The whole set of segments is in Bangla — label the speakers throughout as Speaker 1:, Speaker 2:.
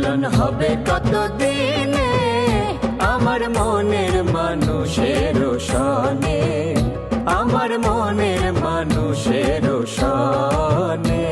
Speaker 1: মিলন হবে কতদিনে আমার মনের মানুষের সনে, আমার মনের মানুষের সনে।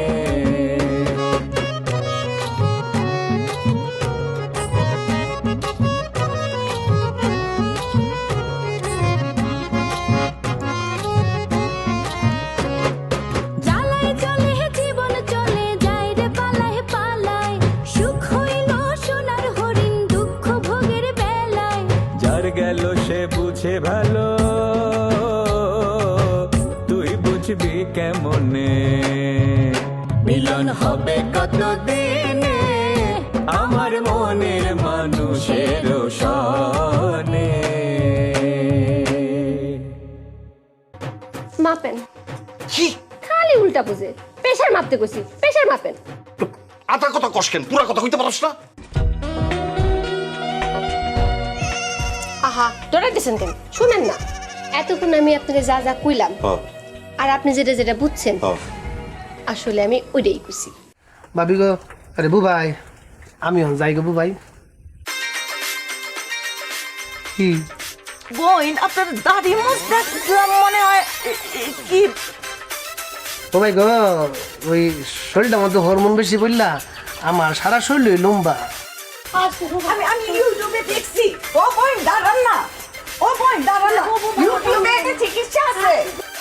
Speaker 1: গেল সে বুঝে ভালো, তুই বুঝবি কেমনে। মিলন হবে কতদিনে আমার মনের মানুষের সনে।
Speaker 2: মাপেন
Speaker 3: কি
Speaker 2: খালি উল্টা বুঝে, প্রেশার মাপতে কইছি, প্রেশার মাপেন।
Speaker 3: আতার কথা কষ্ট পুরা কথা কইতে পারছ না?
Speaker 2: আহা ডরাইতেছেন কেন? শুনেন না, এতক্ষণ আমি আপনাকে যা যা কইলাম আর আপনি যেটা যেটা বুঝছেন আসলে আমি ওইটাই কইছি।
Speaker 4: ভাবি গো, আরে বুবাই, আমি যাই গো বুবাই। কি
Speaker 5: বোন, আপনার দাদি মুখ দেখলাম মনে হয় কি
Speaker 4: বুবাই গো, ওই শরীরটা মধ্যে হরমোন বেশি বললা, আমার সারা শরীর লম্বা।
Speaker 5: আমি ইউটিউবে দেখছি। ও বোন দাঁড়ান না, ও বোন দাঁড়ান না, ইউটিউবে একটা চিকিৎসা আছে।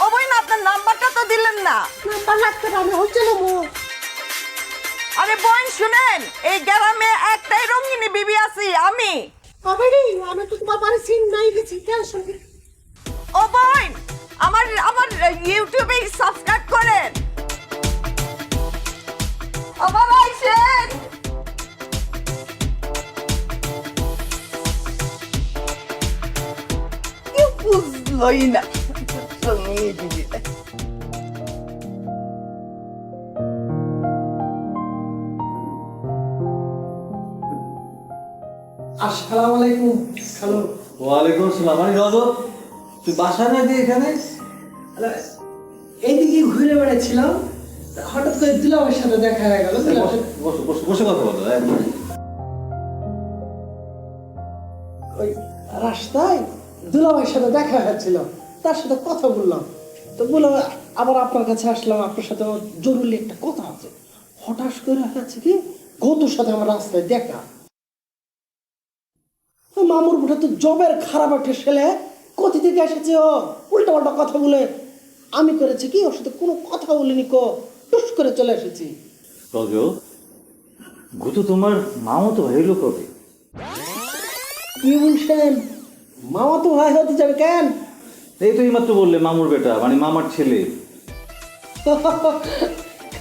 Speaker 5: ও বোন আপনার নাম্বারটা তো দিলেন না।
Speaker 4: নাম্বার লাগতে আমি হচ্ছিল মো।
Speaker 5: আরে বোন শুনেন, এই গ্রামে একটাই রঙিনী বিবি আছি আমি।
Speaker 4: আমি তো তোমার বাড়ি চিন নাই গেছি, টেনশন।
Speaker 5: ও বোন আমার আমার ইউটিউবে সাবস্ক্রাইব করেন। আবার আইছেন। কি বুঝলই না রঙিনী বিবি।
Speaker 4: আসসালামু আলাইকুম খালু।
Speaker 6: ওয়ালাইকুম আসসালাম। আমি রজত, তুই বাসা না দিয়ে এখানে?
Speaker 4: এইদিকে ঘুরে বেড়াচ্ছিলাম, হঠাৎ করে দুলাভাইয়ের সাথে দেখা হয়ে গেল।
Speaker 6: বসে কথা বলো।
Speaker 4: ওই রাস্তায় দুলাভাইয়ের সাথে দেখা হয়েছিল, তার সাথে কথা বললাম। তো বললাম আবার আপনার কাছে আসলাম, আপনার সাথে আমার জরুরি একটা কথা আছে। হঠাৎ করে হচ্ছে কি, গতুর সাথে আমার রাস্তায় দেখা। মামুর বুড়া তো জবের খারাপ একটা ছেলে, কোথা থেকে এসেছে ও উল্টা পাল্টা কথা বলে। আমি করেছি কি, ওর সাথে কোনো কথা বলিনি, টুস করে চলে এসেছি।
Speaker 6: রজত, গুতু তোমার মামা তো ভাই লোক হবে।
Speaker 4: কি বলছেন? মামা তো ভাই হতে যাবে কেন?
Speaker 6: এই তো এইমাত্র বললে মামুর বেটা, মানে মামার ছেলে।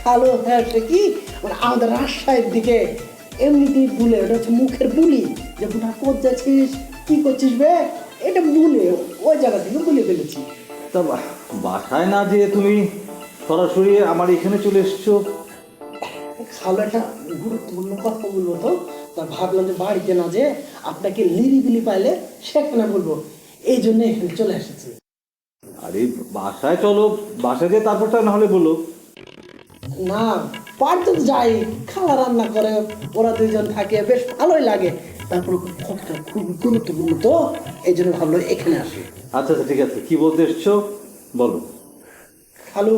Speaker 4: খালো হ্যাঁ, সে কি মানে আমাদের রাজশাহীর দিকে এমনিতেই বলে, ওটা হচ্ছে মুখের বুলি, যে বুড়া কোথ যাচ্ছিস, কি করছিস বে, এটা বলে ওই জায়গা থেকে বলে ফেলেছি।
Speaker 6: তা বাসায় না দিয়ে তুমি সরাসরি আমার এখানে চলে এসছো?
Speaker 4: খালো একটা গুরুত্বপূর্ণ কথা বলবো, তো তা ভাবলাম যে বাড়িতে না যে আপনাকে লিরিবিলি পাইলে সেখানে বলবো, এই জন্য এখানে চলে এসেছি।
Speaker 6: আরে বাসায় চলো, বাসায় দিয়ে তারপরটা না হলে বলো।
Speaker 4: না বাড়িতে তো যাই, খাওয়া রান্না করে, ওরা দুইজন থাকে, বেশ ভালোই লাগে। তারপর কথাটা খুব গুরুত্বপূর্ণ, তো এই জন্য ভাবলো এখানে আসি।
Speaker 6: আচ্ছা আচ্ছা ঠিক আছে, কি বলতে এসছো বলো।
Speaker 4: খালু,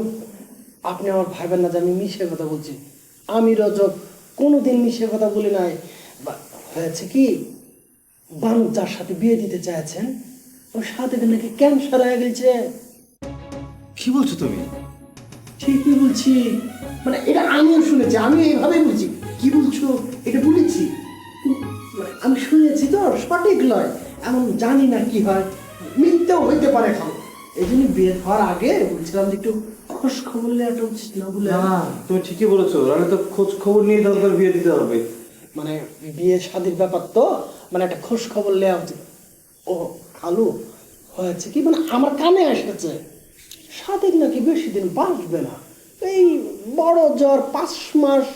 Speaker 4: আপনি আমার ভাইবেন না যে আমি মিশে কথা বলছি। আমি রজব কোনোদিন মিশে কথা বলি নাই। হয়েছে কি, বানু যার সাথে বিয়ে দিতে চাইছেন, ওর সাথে নাকি ক্যান্সার হয়ে গেছে।
Speaker 6: কি বলছো তুমি?
Speaker 4: ঠিকই বলছি, মানে এটা আমিও শুনেছি, আমি এইভাবেই বলছি। কি বলছো এটা বলেছি, মানে আমি শুনেছি তো, সঠিক নয় এমন জানি না কি হয়, মিথ্যেও হইতে পারে। খাও এই জন্য বিয়ে হওয়ার আগে বলছিলাম যে একটু খোঁজ খবর নেওয়াটা উচিত না বলে।
Speaker 6: না তুমি ঠিকই বলেছো, তাহলে তো খোঁজ খবর নিয়ে তারপর বিয়ে দিতে হবে।
Speaker 4: মানে বিয়ে শাদীর ব্যাপার তো, মানে একটা খোঁজ খবর নেওয়া উচিত। ও খালু, হয়েছে কি, মানে আমার কানে এসেছে স্বাধীন নাকি বেশি দিন বাঁচবে না, এই বড় জ্বর 5 মাস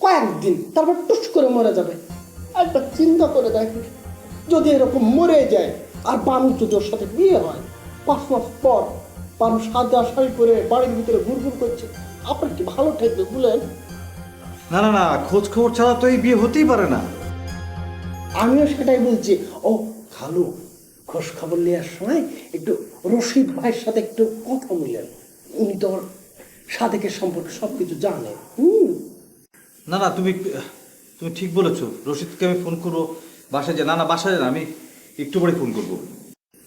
Speaker 4: কয়েকদিন, তারপর টুস করে মরে যাবে। একবার চিন্তা করে দেখ, যদি এরকম মরে যায় আর বানু যদি ওর সাথে বিয়ে হয়, 5 মাস পর বানু সাদা শাড়ি পরে বাড়ির ভিতরে ঘুরঘুর করছে, আপনার কি ভালো ঠেকবে বলেন?
Speaker 6: না না না, খোঁজ খবর ছাড়া তো এই বিয়ে হতেই পারে না।
Speaker 4: আমিও সেটাই বলছি। ও খালু, খোঁজ খবর নেওয়ার সময় একটু রশিদ ভাইয়ের সাথে একটু কথা বললেন, উনি তো ওর সাদেকের সম্পর্কে সবকিছু জানে।
Speaker 6: না না, তুমি তুমি ঠিক বলেছো, রশিদকে আমি ফোন করবো বাসায় যে। না না, বাসায় না, আমি একটু পরে ফোন করবো।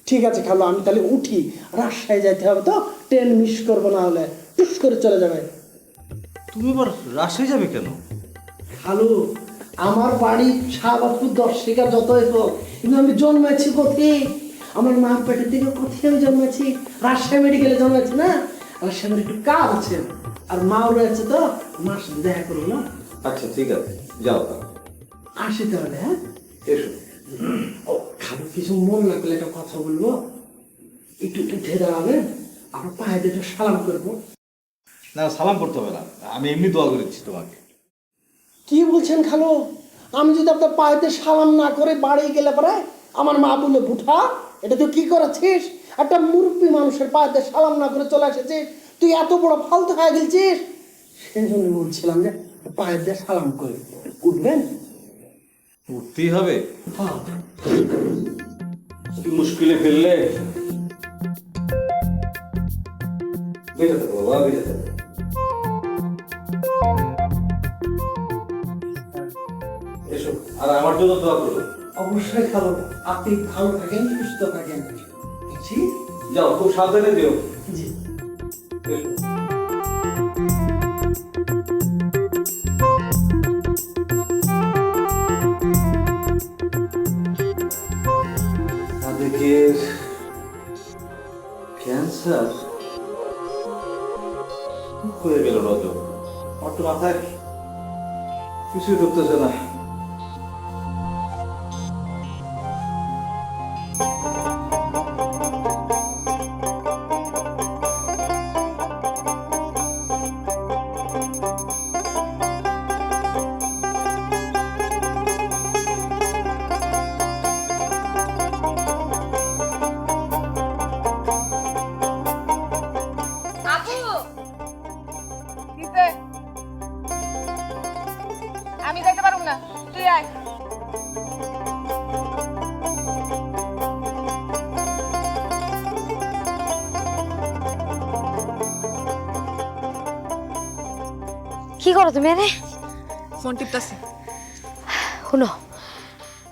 Speaker 4: ঠিক আছে খালু, আমি তাহলে উঠি, রাজশাহী যাইতে হবে তো, ট্রেন মিস করবো, না হলে টুস করে চলে যাবে।
Speaker 6: তুমি আবার রাজশাহী যাবে কেন?
Speaker 4: খালু, আমার বাড়ি শাহবাজপুর 10 শিকা যতই হোক, কিন্তু আমি জন্মেছি কোথায়? আমার মা পেটের থেকে কোথায় আমি জন্মেছি? রাজশাহী মেডিকেলে জন্মেছি না? রাজশাহী আমার একটু কাজ আছে, আর মাও রয়েছে, তো মার সাথে দেখা করবো না।
Speaker 6: আচ্ছা ঠিক আছে, যাও।
Speaker 4: আসি তাহলে, হ্যাঁ?
Speaker 6: এসো।
Speaker 4: ও খালু, কিছু মন না করলে একটা কথা বলবো, একটু উঠে দাঁড়াবেন, আমার পায়ে দিয়ে একটু সালাম করবো।
Speaker 6: না, সালাম করতে হবে না, আমি এমনি দোয়া করেছি তোমাকে।
Speaker 4: কি বলছেন খালু? আমি যদি আপনার পায়েতে সালাম না করে বাড়ি গেলে পরে আমার মা বললো, বুঠা এটা তুই কি করেছিস? একটা মুরব্বী মানুষের পায়েতে সালাম না করে চলে এসেছিস, তুই এত বড় ফালতু হয়ে গেছিস। সেই জন্য বলছিলাম যে পায়ের দিয়ে সালাম করে উঠবেন।
Speaker 6: উঠতেই হবে?
Speaker 4: হ্যাঁ।
Speaker 6: কি মুশকিলে ফেললে। বেঁচে থাকো বাবা, বেঁচে থাকো। এসো, আর আমার জন্য দোয়া করো।
Speaker 4: অবশ্যই খালু, আপনি ভালো থাকেন, সুস্থ থাকেন। জি
Speaker 6: যাও, খুব সাবধানে দিও।
Speaker 4: জি।
Speaker 6: এসো। সাদেকের ক্যান্সার হয়ে গেল রজ। অত মাথায় কিছুই ঢুকতেছে না।
Speaker 5: আমি যাইতে পারুম না, তুই আয়।
Speaker 7: কি করো তুমি এনে?
Speaker 5: ফোন টিপতাছি।
Speaker 7: শুনো,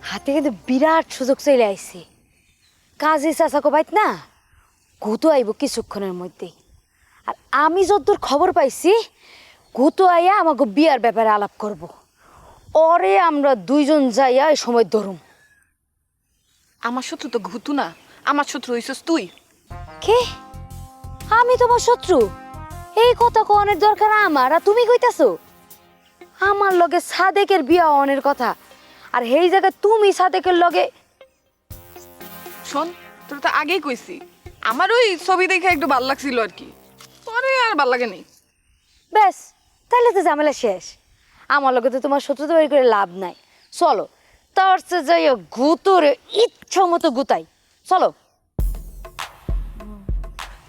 Speaker 7: হাতে কিন্তু বিরাট সুযোগ চলে আইছে। কাজে চাচাকো বাইত না, গুতো আইব কিছুক্ষণের মধ্যেই। আর আমি যতদূর খবর পাইছি, গুতো আইয়া আমাকে বিয়ার ব্যাপারে আলাপ করব। ওরে আমরা দুইজন যাইয়া এই সময় ধরুম।
Speaker 5: আমার শত্রু তো ঘুতু না, আমার শত্রু হইছস তুই।
Speaker 7: কে? আমি তোমার শত্রু? এই কথা কোনের দরকার আমার, আর তুমি কইতাছো? আমার লগে সাদেকের বিয়া অনের কথা, আর সেই জায়গায় তুমি সাদেকের লগে।
Speaker 5: শোন, তোর তো আগেই কইছি, আমার ওই ছবি দেখে একটু ভাল লাগছিল আর কি, পরে আর ভাল লাগে নাই।
Speaker 7: ব্যাস, তাহলে তো ঝামেলা শেষ। আমার লগে তো তোমার শত্রুতা বাড়ি করে লাভ নাই। চলো, তার চেয়ে যাই গুতরে ইচ্ছা মতো গুতাই। চলো।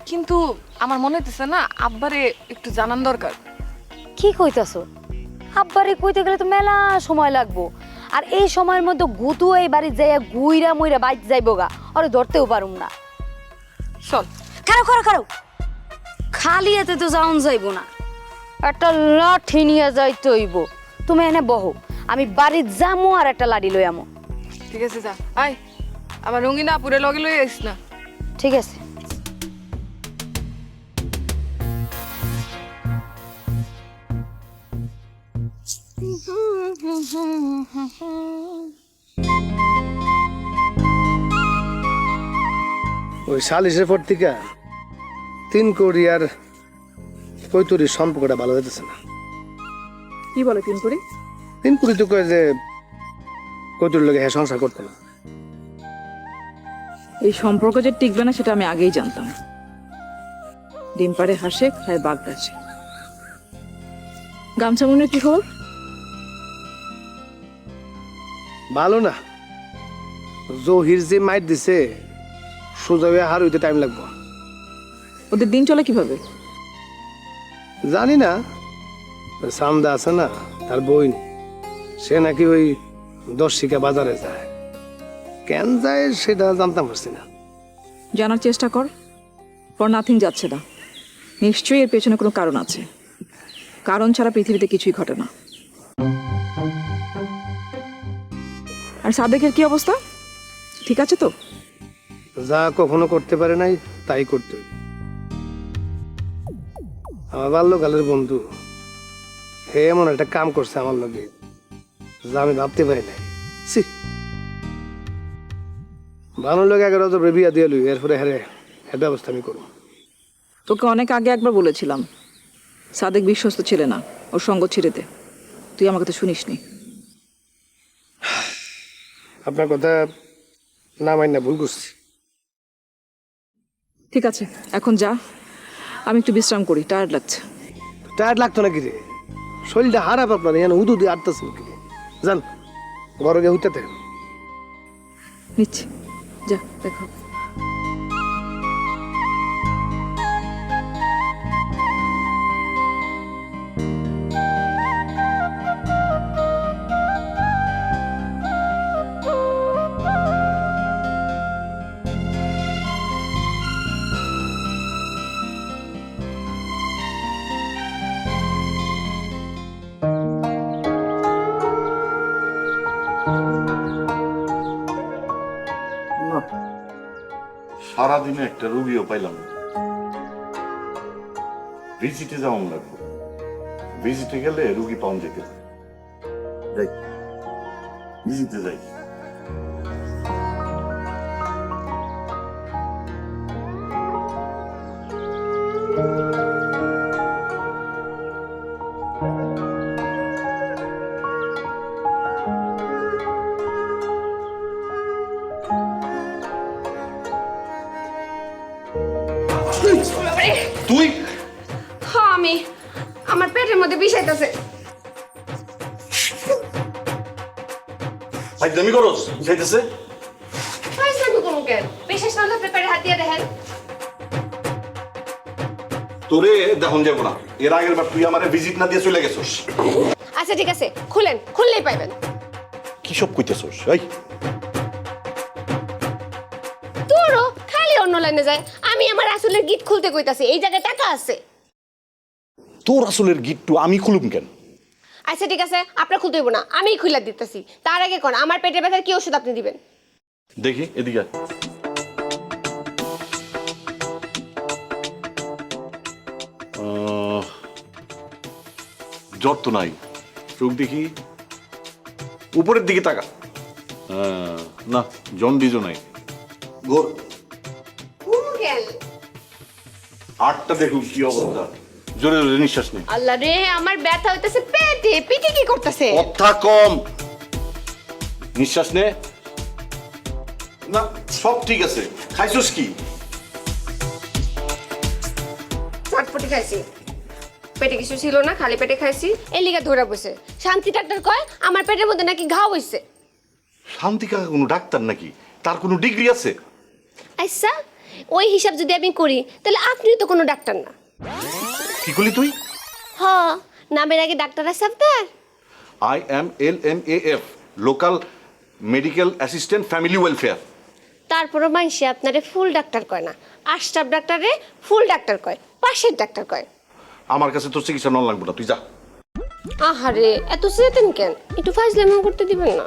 Speaker 5: কিন্তু আমার মনে হইতেছে না, আব্বারে একটু জানান দরকার।
Speaker 7: কি কইতাছো? আব্বারে কইতে গেলে তো মেলা সময় লাগবো, আর এই সময়ের মধ্যে গুতু এই বাড়ি যাইয়া গুইরা মুইরা বাইত যাইব গা, আরে ধরতেও পারুম না।
Speaker 5: চল।
Speaker 7: খারো খারো খারো, খালি এতে তো যাওন যাইব না, একটা লাঠি নিয়ে যাইতে হইব। তুমি এনে বহো, আমি বাড়ির যামো আর একটা লাঠি লই আমো।
Speaker 5: ঠিক আছে, যা আয়। আমার রঙিন আপুরে লগে লই আইস না।
Speaker 7: ঠিক আছে।
Speaker 8: ওই সালিশের পর থেকে 3 কোটি আর কৈতুরির সম্পর্কটা ভালো যেতেছে না।
Speaker 5: কি বলে 3 কোটি?
Speaker 8: 3 কোটি তো কয় যে কৈতুরির লগে হ্যাঁ সংসার করতে না।
Speaker 9: এই সম্পর্ক যে টিকবে না সেটা আমি আগেই জানতাম। ডিম পাড়ে হাসে, খায় বাঘ গাছে। গামছা মনে কি খবর?
Speaker 8: ভালো না, জহির যে মাইট দিছে সোজা হয়ে হার হইতে টাইম লাগবে।
Speaker 9: ওদের দিন চলে কিভাবে?
Speaker 8: জানি না, সামদা আছে না, তার বই সে নাকি ওই দর্শিকা বাজারে যায়। কেন যায় সেটা জানতাম পারছি না।
Speaker 9: জানার চেষ্টা কর, ফর নাথিং যাচ্ছে না। নিশ্চয়ই এর পেছনে কোনো কারণ আছে। কারণ ছাড়া পৃথিবীতে কিছুই ঘটে না। আর সাদেকের কি অবস্থা, ঠিক আছে তো?
Speaker 8: যা কখনো করতে পারে নাই তাই করতে হইবে। আমার বাল্যকালের বন্ধু, হে এমন একটা কাম করছে আমার লগে যা আমি ভাবতে পারি নাই। ছি, বানুর লোক 11 বছর বিয়া দিয়ে লই, এরপরে হ্যাঁ এর ব্যবস্থা আমি করবো।
Speaker 9: তোকে অনেক আগে একবার বলেছিলাম সাদেক বিশ্বস্ত ছেলে না, ওর সঙ্গ ছেড়ে দে। তুই আমাকে তো শুনিসনি।
Speaker 8: আপনার কথা না মাইন না, ভুল করছি।
Speaker 9: ঠিক আছে, এখন যা, আমি একটু বিশ্রাম করি, টায়ার্ড লাগছে।
Speaker 8: টায়ার্ড লাগতো নাকি রে? শরীরটা হারাপ আপনার, এখানে উদু দিয়ে আটতেছেন কি? যান ঘরে গিয়ে উঠতে থাকেন।
Speaker 9: নিচ্ছি, যা দেখো।
Speaker 3: সারাদিনে একটা রুগীও পাইলাম না। ভিজিটে যাওয়া লাগবে, ভিজিটে গেলে রুগী পাওয়া যেতে যাই, ভিজিটে যাই। তুই
Speaker 2: হ্যাঁ, আমি আমার পেটের মধ্যে বিষাইতেছে।
Speaker 3: ফাইজলামি করস, বুঝাইতেছে?
Speaker 2: ফাইজলামি করুন কেন? বিশেষ না হলে পেটে হাত দিয়ে দেখেন।
Speaker 3: তোরে দেখুন যাবো না, এর আগের বার তুই আমারে ভিজিট না দিয়ে চলে গেছস।
Speaker 2: আচ্ছা ঠিক আছে, খুলেন, খুললেই পাইবেন।
Speaker 3: কি সব কইতেছস? এই
Speaker 2: তোরও খালি অন্য লাইনে যায়। আমি আমার আসলের গিট খুলতে কইতাছি, এই জায়গায় টাকা আছে।
Speaker 3: তোর আসলের গিট্টু আমি খুলুম কেন?
Speaker 2: আচ্ছা ঠিক আছে, আপনার খুলতে হইব না, আমিই খুলে দিতেছি। তার আগে কোন আমার পেটের ব্যথার কি ওষুধ আপনি দিবেন?
Speaker 3: দেখি এদিকে আয়। জ্বর তো নাই, চোখ দেখি উপরের দিকে তাকা। না, জন্ডিসও নাই। গোর আটটা দেখুন কি অবস্থা। জোরে জোরে নিঃশ্বাস নেই।
Speaker 2: আল্লাহ রে, আমার ব্যথা হইতেছে পেটে। পিঠে কি করতেছে?
Speaker 3: কথা কম, নিঃশ্বাস নে। না, সব ঠিক আছে। খাইছস কি?
Speaker 2: চটপটি খাইছি। পেটে কিছু ছিল না, খালি পেটে খাইছি। এই লিগা ধরে বসে শান্তি ডাক্তার কয় আমার পেটের মধ্যে নাকি ঘাও হইছে।
Speaker 3: শান্তি কাকা কোনো ডাক্তার নাকি? তার কোনো ডিগ্রি আছে?
Speaker 2: আচ্ছা, ওই হিসাব যদি আমি করি তাহলে আপনিও তো কোনো ডাক্তার না।
Speaker 3: কি করলি তুই?
Speaker 2: হ্যাঁ, নামের আগে ডাক্তার আছে আপনার?
Speaker 3: IM LMAF, local medical assistant family welfare.
Speaker 2: তারপরও মানুষে আপনারে ফুল ডাক্তার কয় না, আশরাফ ডাক্তারে ফুল ডাক্তার কয়, পাশের ডাক্তার কয়।
Speaker 3: আমার কাছে তোর চিকিৎসা নন লাগবে না, তুই যা।
Speaker 2: আহারে, এত চেতেন কেন? একটু ফাইজলামি করতে দিবেন না?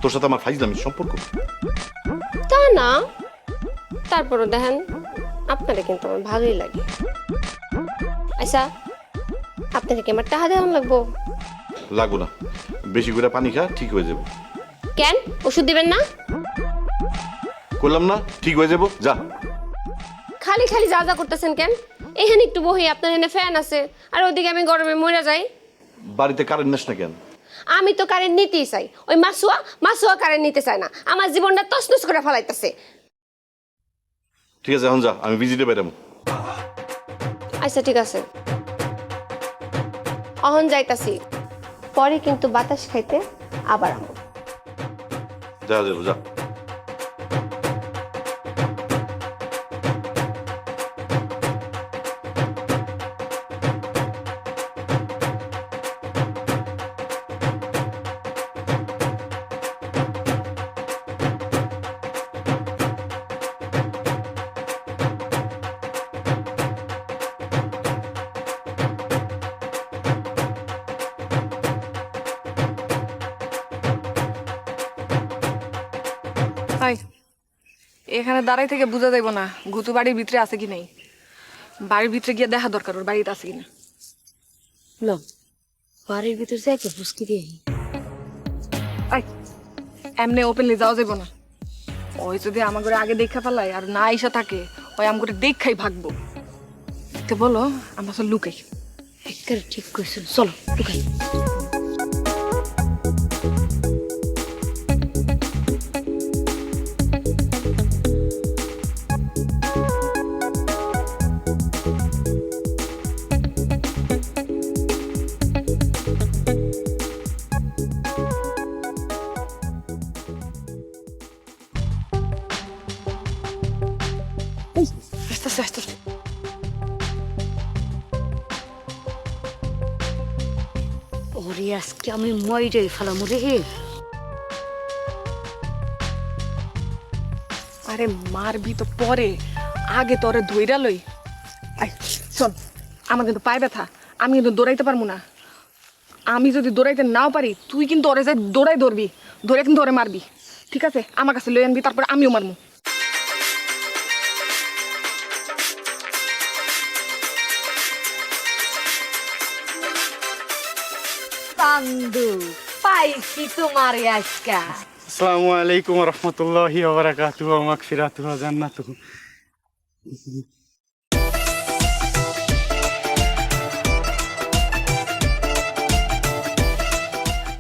Speaker 3: তোর সাথে আমার ফাইজলামির সম্পর্ক?
Speaker 2: তা না, তারপরও দেখেন আপনারে কিন্তু আমার ভালোই লাগে। আচ্ছা, আপনাকে কি আমার টাকা দেওয়ান লাগবো?
Speaker 3: লাগবো না, বেশি করে পানি খা, ঠিক হয়ে যাবো।
Speaker 2: কেন, ওষুধ দিবেন না?
Speaker 3: করলাম না, ঠিক হয়ে যাবো, যা।
Speaker 2: খালি খালি যা যা করতেছেন কেন? এখানে একটু বহি, আপনার এখানে ফ্যান আছে, আর ওদিকে আমি গরমে মরে যাই।
Speaker 3: বাড়িতে কারেন্ট নেস না কেন?
Speaker 2: আমি তো কারেন্ট নিতেই চাই, ওই মাসুয়া কারেন্ট নিতে চায় না, আমার জীবনটা তছনছ করে ফেলাইতেছে।
Speaker 3: ঠিক আছে, এখন যা, আমি ভিজিটে বেরাম।
Speaker 2: আচ্ছা ঠিক আছে, অহন যাইতাছি, পরে কিন্তু বাতাস খাইতে আবার আমো।
Speaker 3: যা যাবো, যা।
Speaker 10: হাই এখানে দাঁড়াই থেকে বোঝা যাইব না গুতু বাড়ির ভিতরে আছে কি নেই। বাড়ির ভিতরে গিয়ে দেখা দরকার ওর বাড়িতে আছে কিনা।
Speaker 7: লো বাড়ির ভিতর যাই একটু বুঝকি দিয়ে
Speaker 10: আই এমনি ওপেনলি যাওয়া যাইব না। ওই যদি আমার ঘরে আগে দেখা ফেলায় আর না আইসা থাকে ওই আমার ঘরে দেখাই ভাগবো। তো বলো আমরা সব লুকাই।
Speaker 7: একেবারে ঠিক কইছো, চলো লুকাই।
Speaker 10: আসতেছে আসতেছে।
Speaker 7: ওরে আজকে আমি মইরে ফেলাম রে।
Speaker 10: আরে মারবি তো পরে, আগে তোরে ধইরা লই। আই শোন, আমার কিন্তু পায়ে ব্যথা, আমি কিন্তু দৌড়াইতে পারবো না। আমি যদি দৌড়াইতে নাও পারি তুই কিন্তু ওরে যাই দৌড়াই ধরবি, ধরে কিন্তু ওরে মারবি, ঠিক আছে? আমার কাছে লই আনবি, তারপরে আমিও মারবো।
Speaker 7: চান্দু পাইছি তোমারে আজকা।
Speaker 11: আসসালামু আলাইকুম রহমতুল্লাহি ওয়া বারাকাতুহু ওয়া মাগফিরাতুহু ওয়া জান্নাতুহু।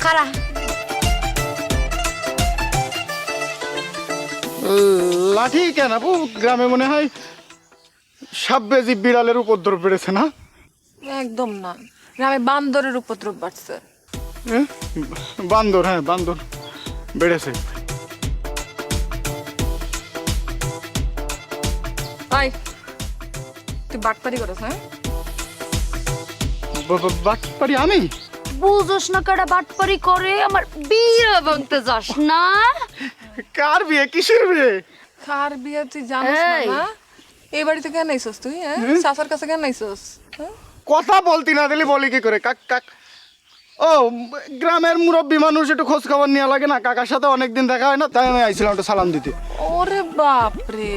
Speaker 7: খারা
Speaker 11: লাঠি কেন আপু? গ্রামে মনে হয় সাপ বেজি বিড়ালের উপদ্রব বেড়েছে না?
Speaker 10: একদম না, গ্রামে বান্দরের উপদ্রব বাড়ছে।
Speaker 11: বান্দর, হ্যাঁ বান্দর বেড়েছে।
Speaker 10: আই তুই বাটপারি করছ? হ্যাঁ
Speaker 11: বাটপারি আমি?
Speaker 7: বুঝোস না কাটা বাটপারি করে? আমার বিয়ে ভাঙতে যাস না।
Speaker 11: কার বিয়ে? কিসের বিয়ে?
Speaker 10: কার বিয়ে তুই জানিস না? এই বাড়িতে কেন আইছস তুই? হ্যাঁ সাসার কাছে কেন আইছস?
Speaker 11: কথা বলতি না দিলি বলি কি করে? কাক কাক ও গ্রামের মুরব্বী মানুষ, একটু খোঁজ খবর নেওয়া লাগে না? কাকার সাথে অনেকদিন দেখা হয় না, তাই আমি আইছিলাম একটু সালাম দিতে।
Speaker 10: ওরে বাপ রে,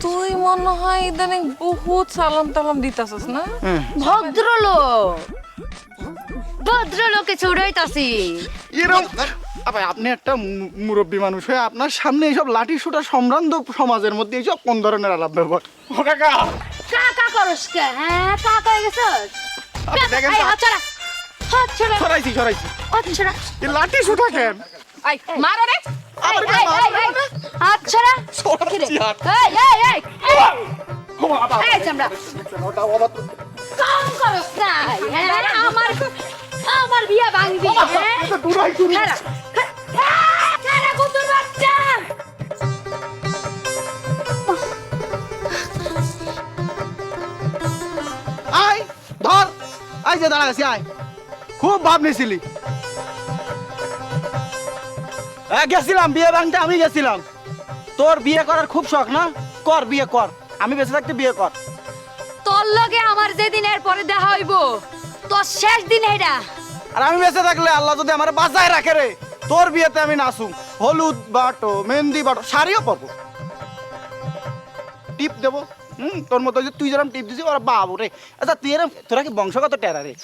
Speaker 10: তুই মনে হয় ইদানিং বহুত সালাম টালাম দিতাছস না?
Speaker 7: ভদ্রলোক, ভদ্রলোকে ছুড়াইতাছি।
Speaker 11: এরকম আবার আপনি একটা মুরব্বী মানুষ হয়ে আপনার সামনে এইসব লাঠি সুটা সম্ভ্রান্ত সমাজের মধ্যে এইসব কোন ধরনের আলাপ ব্যবহার? ও কাকা
Speaker 7: কাকা করস কে? হ্যাঁ কাকা হয়ে গেছস?
Speaker 11: দেখেন
Speaker 7: এই হাত ছাড়া, হাত ছাড়া,
Speaker 11: সরাইছি সরাইছি।
Speaker 7: হাত ছাড়া।
Speaker 11: এই লাঠি সুটা কেন?
Speaker 10: আই মারো রে।
Speaker 7: হাত ছাড়া।
Speaker 11: সরাইছি হাত।
Speaker 7: এই চামড়া কাম করস না। হ্যাঁ আমার বিয়ে ভাঙবি? হ্যাঁ খারা খারা কুতুর বাচ্চা।
Speaker 11: আয় ধর, আয় যে দাঁড়া গেছি, আয়। খুব ভাব নিছিলি। গেছিলাম বিয়ে ভাঙতে, আমি গেছিলাম। তোর বিয়ে করার খুব শখ না? কর, বিয়ে কর, আমি বেঁচে থাকতে বিয়ে কর।
Speaker 7: তোর লগে আমার যেদিন এর পরে দেখা হইব তোর শেষ দিন এটা।
Speaker 11: আর আমি বেঁচে থাকলে আল্লাহ যদি আমার বাঁচায় রাখে রে, তোর বিয়েতে আমি নাচুম, হলুদ বাটো, মেহেন্দি বাটো, শাড়িও পাবো, টিপ দেবো। তোর মতো যে তুই যেরকম টিপ দিছিস ওরা বাবু রে। আচ্ছা তুই এরকম, তোরা কি বংশগত টেরা রে?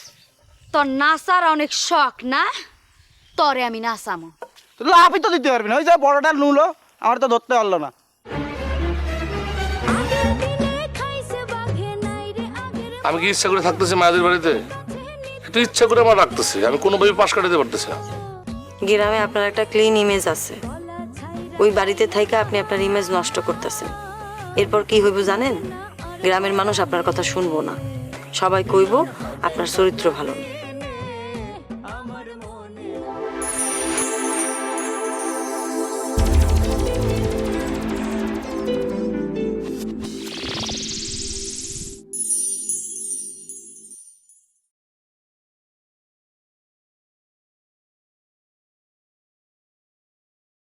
Speaker 7: তোর নাচার অনেক শখ না? তরে আমি নাচামো।
Speaker 11: লাভই তো দিতে পারবি না, ওই যে বড়টা নুলো আমার তো ধরতে পারলো না।
Speaker 12: আমি কি ইচ্ছা করে থাকতেছি মায়েদের বাড়িতে? একটু ইচ্ছা করে আমার রাখতেছি, আমি কোনোভাবে পাশ কাটাতে পারতেছি না।
Speaker 5: গ্রামে আপনার একটা ক্লিন ইমেজ আছে, ওই বাড়িতে থাইকা আপনি আপনার ইমেজ নষ্ট করতেছেন। এরপর কি হইব জানেন? গ্রামের মানুষ আপনার কথা শুনবো না, সবাই কইব আপনার চরিত্র ভালো না।